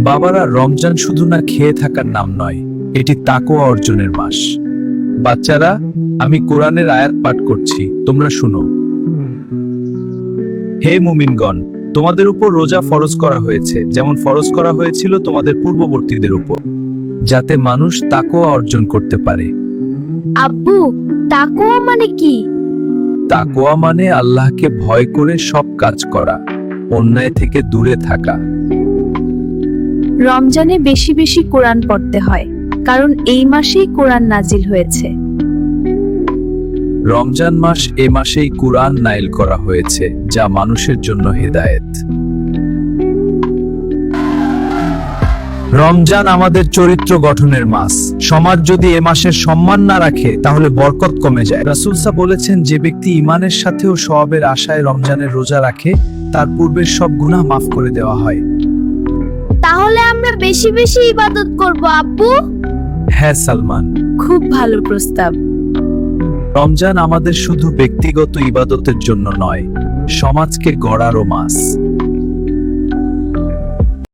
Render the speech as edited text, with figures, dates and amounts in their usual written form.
বাবারা, রমজান শুধু না খেয়ে থাকার নাম নয়, এটি তাকওয়া অর্জনের মাস। বাচ্চারা, আমি কোরআনের আয়াত পাঠ করছি, তোমরা শুনো। হে মুমিনগণ, তোমাদের উপর রোজা ফরজ করা হয়েছে, যেমন ফরজ করা হয়েছিল তোমাদের পূর্ববর্তীদের উপর, যাতে মানুষ তাকওয়া অর্জন করতে পারে। আব্বু, তাকওয়া মানে কি? তাকওয়া মানে আল্লাহকে ভয় করে সব কাজ করা, অন্যায় থেকে দূরে থাকা। রমজানে বেশি বেশি কোরআন পড়তে হয়, কারণ এই মাসেই কোরআন নাজিল হয়েছে। রমজান মাস এ মাসেই কুরআন নাইল করা হয়েছে, যা মানুষের জন্য হেদায়েত। রমজান আমাদের চরিত্র গঠনের মাস। সমাজ যদি এ মাসের সম্মান না রাখে, তাহলে বরকত কমে যায়। রাসূল সাল্লাল্লাহু বলেছেন, যে ব্যক্তি ঈমানের সাথেও সওয়াবের আশায় রমজানের রোজা রাখে, তার পূর্বের সব গুনাহ মাফ করে দেওয়া হয়। তাহলে আমরা বেশি বেশি ইবাদত করব আব্বু। হ্যাঁ সালমান, খুব ভালো প্রস্তাব। রমজান আমাদের শুধু ব্যক্তিগত ইবাদতের জন্য নয়, সমাজকে গড়ারও মাস।